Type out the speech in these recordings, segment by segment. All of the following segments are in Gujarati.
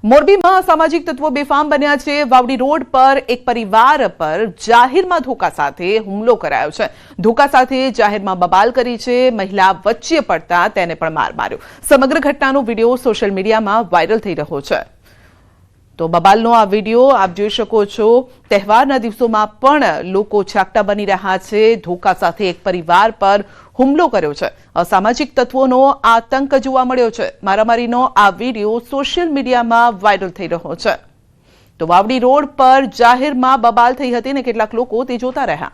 મોરબીમાં સામાજિક તત્વો બેફામ બન્યા છે। વાવડી રોડ પર એક પરિવાર પર જાહેરમાં ધોકા સાથે હુમલો કરાયો છે। ધોકા સાથે જાહેરમાં બબાલ કરી છે। મહિલા વચ્ચે પડતા તેને પણ માર માર્યો। સમગ્ર ઘટનાનો વિડિયો સોશિયલ મીડિયામાં વાયરલ થઈ રહ્યો છે। તો બબાલનો આ વિડિયો આપ જોઈ શકો છો। તહેવારના દિવસોમાં પણ લોકો છાકટા બની રહ્યા છે। ધોકા સાથે એક પરિવાર પર હુમલો કર્યો છે। અસામાજિક તત્વોનો આતંક જોવા મળ્યો છે। મારામારીનો આ વિડિયો સોશિયલ મીડિયામાં વાયરલ થઈ રહ્યો છે। તો વાવડી રોડ પર જાહેરમાં બબાલ થઈ હતી ને કેટલાક લોકો તે જોતા રહ્યા।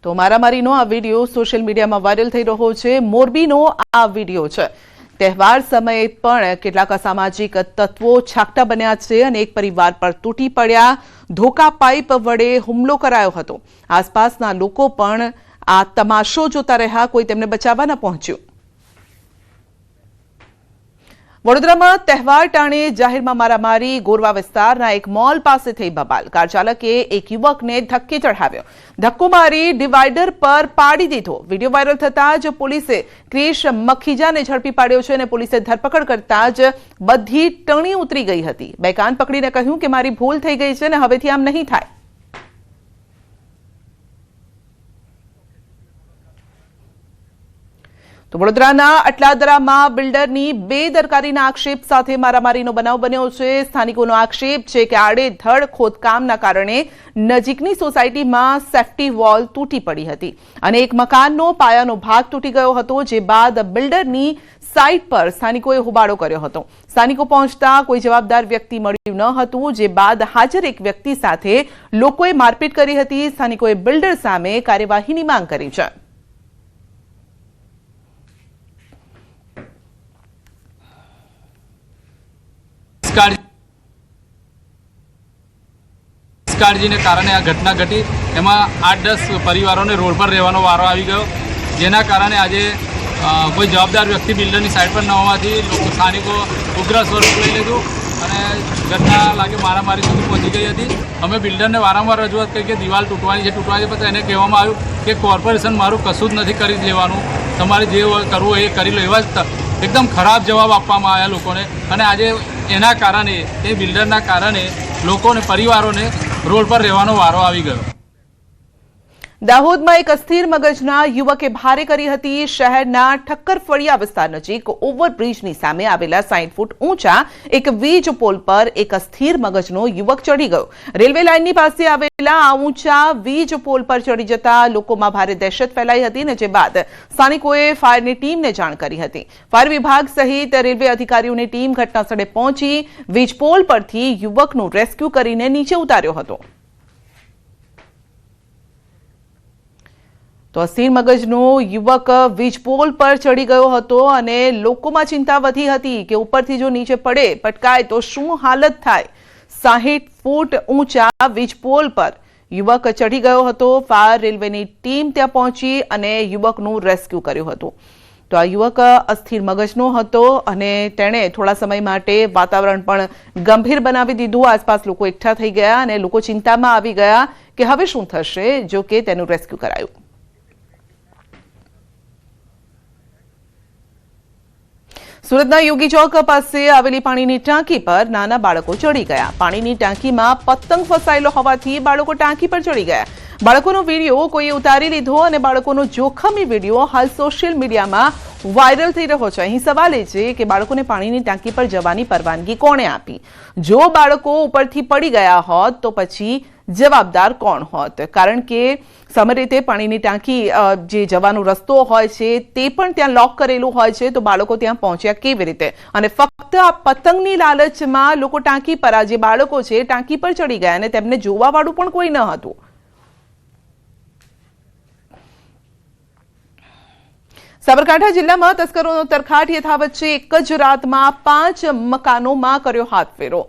તો મારામારીનો આ વિડિયો સોશિયલ મીડિયામાં વાયરલ થઈ રહ્યો છે। મોરબીનો આ વિડિયો છે। તહેવાર સમયે પણ કેટલાક અસામાજિક તત્વો છાકટા બન્યા છે અને એક પરિવાર પર તૂટી પડ્યા। ધોકા પાઇપ વડે હુમલો કરાયો હતો। આસપાસના લોકો પણ આ તમાશો જોતા રહ્યા। કોઈ તેમને બચાવવા ન પહોંચ્યું। વડોદરામાં તહેવાર ટાણે જાહેરમાં મારામારી। ગોરવા વિસ્તારના એક મોલ પાસે થઈ બબાલ। કાર ચાલકે એક યુવકને ધક્કે ચઢાવ્યો। ધક્કો મારી ડિવાઈડર પર પાડી દીધો। વિડીયો વાયરલ થતા જ પોલીસે ક્રિશ મખીજાને ઝડપી પાડ્યો છે અને પોલીસે ધરપકડ કરતા જ બધી ટણી ઉતરી ગઈ હતી। બે કાન પકડીને કહ્યું કે મારી ભૂલ થઈ ગઈ છે અને હવેથી આમ નહીં થાય। તો વડોદરાના અટલાદરામાં બિલ્ડરની બેદરકારીના આક્ષેપ સાથે મારામારીનો બનાવ બન્યો છે। સ્થાનિકોનો આક્ષેપ છે કે આડેધડ ખોદકામના કારણે નજીકની સોસાયટીમાં સેફ્ટી વોલ તૂટી પડી હતી અને એક મકાનનો પાયાનો ભાગ તૂટી ગયો હતો। જે બાદ બિલ્ડરની સાઇટ પર સ્થાનિકોએ હોબાળો કર્યો હતો। સ્થાનિકો પહોંચતા કોઈ જવાબદાર વ્યક્તિ મળ્યું ન હતું। જે બાદ હાજર એક વ્યક્તિ સાથે લોકોએ મારપીટ કરી હતી। સ્થાનિકોએ બિલ્ડર સામે કાર્યવાહીની માંગ કરી છે। કાળજીને કારણે આ ઘટના ઘટી। એમાં 8-10 પરિવારોને રોડ પર રહેવાનો વારો આવી ગયો। જેના કારણે આજે કોઈ જવાબદાર વ્યક્તિ બિલ્ડરની સાઈડ પર ન હોવાથી લોકો સ્થાનિકો ઉગ્ર સ્વરૂપ લઈ લીધું અને ઘટના લાગે મારામારી સુધી પહોંચી ગઈ હતી। અમે બિલ્ડરને વારંવાર રજૂઆત કરી કે દિવાલ તૂટવાની છે પછી એને કહેવામાં આવ્યું કે કોર્પોરેશન મારું કશું જ નથી કરી લેવાનું, તમારે જે કરવું એ કરી લો। એવા જ એકદમ ખરાબ જવાબ આપવામાં આવ્યા લોકોને અને આજે એના કારણે એ બિલ્ડરના કારણે લોકોને પરિવારોને રોડ પર રહેવાનો વારો આવી ગયો। દાહોદમાં એક અસ્થિર મગજના યુવકે ભારે કરી હતી। શહેરના ઠક્કર ફળિયા વિસ્તાર નજીક ઓવરબ્રિજની સામે આવેલા 60 ફૂટ ઊંચા એક વીજ પોલ પર એક અસ્થિર મગજનો યુવક ચડી ગયો। રેલવે લાઇનની પાસે આવેલા આ ઊંચા વીજ પોલ પર ચડી જતા લોકોમાં ભારે દહેશત ફેલાઈ હતી અને જે બાદ સ્થાનિકોએ ફાયરની ટીમને જાણ કરી હતી। ફાયર વિભાગ સહિત રેલવે અધિકારીઓની ટીમ ઘટનાસ્થળે પહોંચી વીજ પોલ પરથી યુવકનું રેસ્ક્યુ કરીને નીચે ઉતાર્યો હતો। તો અસ્થિર મગજનો યુવક વીજ પોલ પર ચડી ગયો હતો અને લોકોમાં ચિંતા વધી હતી કે ઉપરથી જો નીચે પડે પટકાય તો શું હાલત થાય। 60 ફૂટ ઊંચા વીજ પોલ પર યુવક ચડી ગયો હતો। ફાયર રેલવેની ટીમ ત્યાં પહોંચી અને યુવકનું રેસ્ક્યુ કર્યું હતું। તો આ યુવક અસ્થિર મગજનો હતો અને તેણે થોડા સમય માટે વાતાવરણ પણ ગંભીર બનાવી દીધું। આસપાસ લોકો એકઠા થઈ ગયા અને લોકો ચિંતામાં આવી ગયા કે હવે શું થશે। જો કે તેનું રેસ્ક્યુ કરાયું। સુરતના યોગી ચોક પાસે આવેલી પાણીની ટાંકી પર નાના બાળકો ચડી ગયા। પાણીની ટાંકીમાં પતંગ ફસાયેલો હોવાથી બાળકો ટાંકી પર ચડી ગયા। બાળકોનો વિડીયો કોઈએ ઉતારી લીધો અને બાળકોનો જોખમી વિડીયો હાલ સોશિયલ મીડિયામાં વાયરલ થઈ રહ્યો છે। અહીં સવાલ એ છે કે બાળકોને પાણીની ટાંકી પર જવાની પરવાનગી કોણે આપી? જો બાળકો ઉપરથી પડી ગયા હોત તો પછી જવાબદાર કોણ હોત? કારણ કે સામાન્ય રીતે પાણીની ટાંકી જે જવાનો રસ્તો હોય છે તે પણ ત્યાં લોક કરેલું હોય છે। તો બાળકો ત્યાં પહોંચ્યા કેવી રીતે? અને ફક્ત આ પતંગની લાલચમાં લોકો ટાંકી પર આ જે બાળકો છે ટાંકી પર ચડી ગયા અને તેમને જોવાવાળું પણ કોઈ ન હતું। સાબરકાંઠા જિલ્લામાં તસ્કરોનો તરખાટ યથાવત છે। એક જ રાતમાં 5 મકાનોમાં કર્યો હાથફેરો।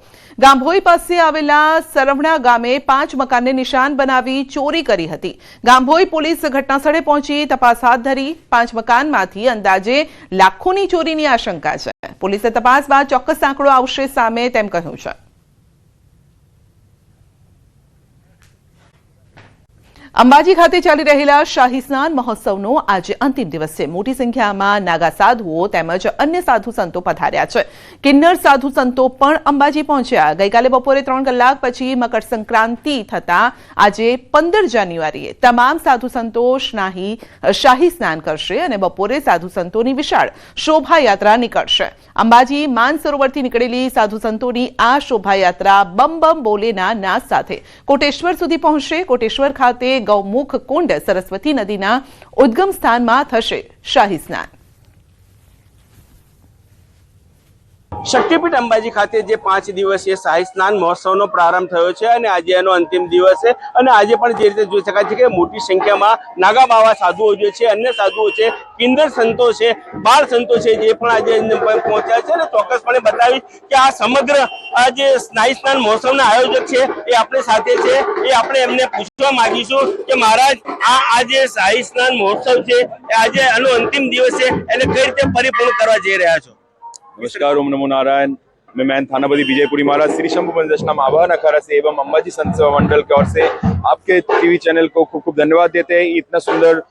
ગાંભોઈ પાસે આવેલા સરવણા ગામે 5 મકાનને નિશાન બનાવી ચોરી કરી હતી। ગાંભોઈ પોલીસ ઘટનાસ્થળે પહોંચી તપાસ હાથ ધરી। 5 મકાનમાંથી અંદાજે લાખોની ચોરીની આશંકા છે। પોલીસે તપાસ બાદ ચોક્કસ આંકડો આવશે સામે તેમ કહ્યું છે। અંબાજી ખાતે ચાલી રહેલા શાહી સ્નાન મહોત્સવનો આજે અંતિમ દિવસ છે. મોટી સંખ્યામાં નાગા સાધુઓ તેમજ અન્ય સાધુ સંતો પધાર્યા છે. કિન્નર સાધુ સંતો પણ અંબાજી પહોંચ્યા. ગઈકાલે બપોરે 3 કલાક પછી મકર સંક્રાંતિ થતા આજે 15 જાન્યુઆરીએ તમામ સાધુ સંતો શાહી સ્નાન કરશે અને બપોરે સાધુ સંતોની વિશાળ શોભાયાત્રા નીકળશે. અંબાજી માનસરોવરથી નીકળેલી સાધુ સંતોની આ શોભાયાત્રા બમ બમ બોલેના નાદ સાથે કોટેશ્વર સુધી પહોંચશે. કોટેશ્વર ખાતે ગૌમુખ કુંડ સરસ્વતી નદીના ઉદ્ગમ સ્થાનમાં થશે શાહી સ્નાન. શક્તિપીઠ અંબાજી ખાતે જે 5 દિવસીય શાહી સ્નાન મહોત્સવનો પ્રારંભ થયો છે અને આજે એનો અંતિમ દિવસ છે અને આજે પણ જે રીતે જોઈ શકાય છે કે મોટી સંખ્યામાં નાગા બાવા સાધુઓ જે છે, અન્ય સાધુઓ છે, કિન્નર સંતો છે, બાળ સંતો છે, જે પણ આજે પહોંચ્યા છે અને ચોક્કસપણે બતાવી કે આ સમગ્ર આ જે શાહી સ્નાન મહોત્સવના આયોજક છે એ આપણી સાથે છે. એ આપણે એમને પૂછવા માંગીશું કે મહારાજ આ જે શાહી સ્નાન મહોત્સવ છે આજે આનો અંતિમ દિવસ છે એને કઈ રીતે પરિપૂર્ણ કરવા જઈ રહ્યા છો? नमस्कार, ओम नमो नारायण। मैं थानापति विजयपुरी महाराज श्री शंभु दशनाम आवाहन अखाड़ा से एवं अंबाजी संत सेवा मंडल की ओर से आपके टीवी चैनल को खूब खूब धन्यवाद देते हैं इतना सुंदर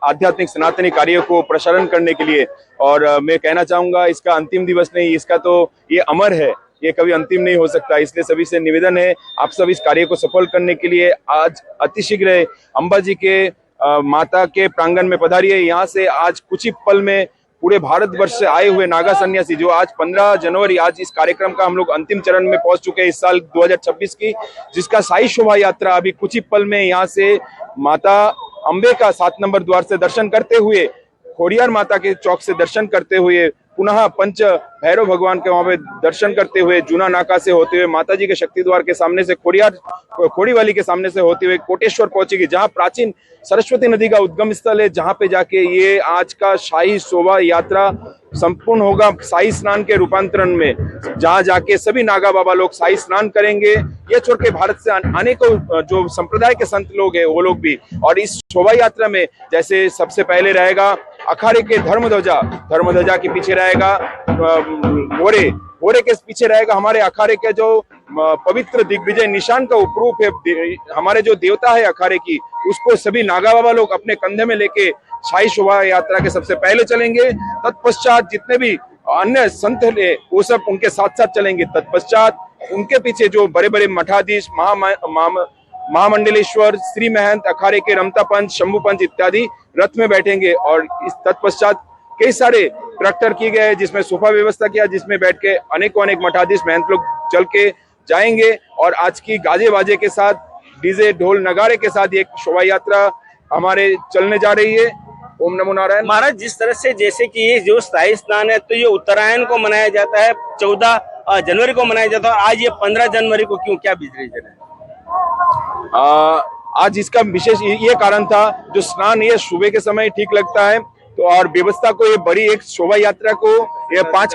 आध्यात्मिक सनातनी कार्य को प्रसारण करने के लिए। और मैं कहना चाहूंगा इसका अंतिम दिवस नहीं, इसका तो ये अमर है, ये कभी अंतिम नहीं हो सकता। इसलिए सभी से निवेदन है आप सब इस कार्य को सफल करने के लिए आज अतिशीघ्र अंबाजी के माता के प्रांगण में पधारिए। यहाँ से आज कुछ ही पल में पूरे भारतवर्ष से आए हुए नागा सन्यासी जो आज 15 जनवरी आज इस कार्यक्रम का हम लोग अंतिम चरण में पहुंच चुके हैं इस साल 2026 की, जिसका शाही शोभा यात्रा अभी कुछ ही पल में यहाँ से माता अम्बे का 7 नंबर द्वार से दर्शन करते हुए, खोड़ियार माता के चौक से दर्शन करते हुए, पुनः पंच भैरव भगवान के वहां पे दर्शन करते हुए, जूना नाका से होते हुए, माता जी के शक्ति द्वार के सामने से खोड़ीवाली के सामने से होते हुए कोटेश्वर पहुंचेगी, जहां प्राचीन सरस्वती नदी का उद्गम स्थल है, जहां पे जाके ये आज का शाही शोभा यात्रा संपूर्ण होगा शाही स्नान के रूपांतरण में, जहां जाके सभी नागा बाबा लोग शाही स्नान करेंगे। ये छोड़ के भारत से अनेकों जो संप्रदाय के संत लोग हैं वो लोग भी। और इस शोभा यात्रा में जैसे सबसे पहले रहेगा अखाड़े के धर्मध्वजा के पीछे रहेगा घोड़े के पीछे रहेगा हमारे अखाड़े के जो पवित्र दिग्विजय निशान का उपरूप है, हमारे जो देवता है अखाड़े की, उसको सभी नागा बाबा लोग अपने कंधे में लेके शाही शोभा यात्रा के सबसे पहले चलेंगे। तत्पश्चात जितने भी अन्य संत है वो सब उनके साथ साथ चलेंगे। तत्पश्चात उनके पीछे जो बड़े बड़े मठाधीश, महामंडलेश्वर, श्री महंत अखाड़े के रमता पंच, शंभु पंच इत्यादि रथ में बैठेंगे। और इस तत्पश्चात कई सारे ट्रैक्टर किए गए हैं जिसमें सोफा व्यवस्था किया, जिसमें बैठ के अनेक मठाधीश महंत लोग चल के जाएंगे। और आज की गाजे बाजे के साथ, डीजे ढोल नगाड़े के साथ एक शोभा यात्रा हमारे चलने जा रही है। ओम नमो नारायण। महाराज जिस तरह से जैसे कि ये जो शाही स्नान है तो ये उत्तरायण को मनाया जाता है, 14 जनवरी को मनाया जाता है, आज ये 15 जनवरी को क्यों, क्या बीज रीजन है? आज इसका विशेष ये कारण था, जो स्नान ये सुबह के समय ठीक लगता है तो, और व्यवस्था को ये बड़ी एक शोभा यात्रा को ये 5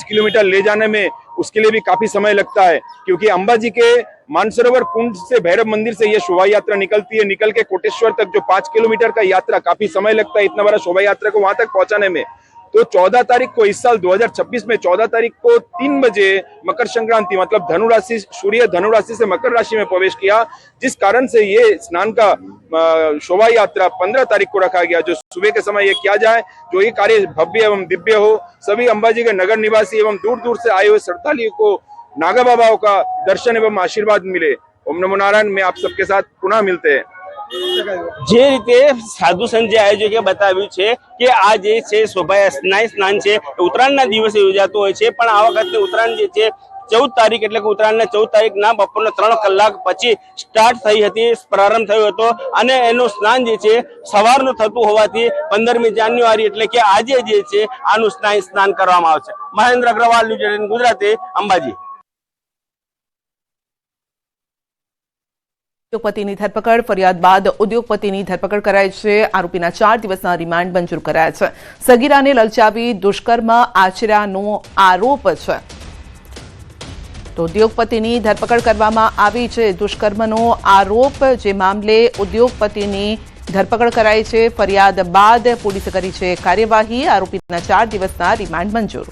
किलोमीटर ले जाने में उसके लिए भी काफी समय लगता है, क्योंकि अंबाजी के मानसरोवर कुंड से भैरव मंदिर से ये शोभा यात्रा निकलती है, निकल के कोटेश्वर तक जो 5 किलोमीटर का यात्रा काफी समय लगता है इतना बड़ा शोभा यात्रा को वहां तक पहुंचाने में। तो 14 तारीख को इस साल 2026 में 14 तारीख को 3 बजे मकर संक्रांति मतलब धनु राशि, सूर्य धनु राशि से मकर राशि में प्रवेश किया, जिस कारण से ये स्नान का शोभा यात्रा 15 तारीख को रखा गया, जो सुबह के समय ये किया जाए, जो ये कार्य भव्य एवं दिव्य हो, सभी अंबाजी के नगर निवासी एवं दूर दूर से आए हुए श्रद्धालुओं को नागा बाबाओं का दर्शन एवं आशीर्वाद मिले। ओम नमो नारायण। में आप सबके साथ पुनः मिलते हैं। જે રીતે સાધુ સંત જે આયોજકે બતાવ્યું છે કે આ જે છે શોભા સ્નાન છે ઉત્તરાયણના દિવસે યોજાતો હોય છે, પણ આ વખતે ઉત્તરાયણ જે છે 14 તારીખ એટલે કે ઉત્તરાયણના 14 તારીખના બપોરના 3 કલાક પછી સ્ટાર્ટ થઈ હતી, પ્રારંભ થયો હતો અને એનું સ્નાન જે છે સવારનું થતું હોવાથી 15મી જાન્યુઆરી એટલે કે આજે જે છે આનું સ્નાન કરવામાં આવશે। મહેન્દ્ર અગ્રવાલ, ન્યૂઝ 18 ગુજરાતી, અંબાજી। ઉદ્યોગપતિની ધરપકડ, ફરિયાદ બાદ ઉદ્યોગપતિની ધરપકડ કરાઈ છે। આરોપીના 4 દિવસના રિમાન્ડ મંજૂર કરાયા છે। સગીરાને લલચાવી દુષ્કર્મ આચર્યાનો આરોપ છે, તો ઉદ્યોગપતિની ધરપકડ કરવામાં આવી છે। દુષ્કર્મનો આરોપ જે મામલે ઉદ્યોગપતિની ધરપકડ કરાઈ છે, ફરિયાદ બાદ પોલીસે કરી છે કાર્યવાહી। આરોપીના 4 દિવસના રિમાન્ડ મંજૂર।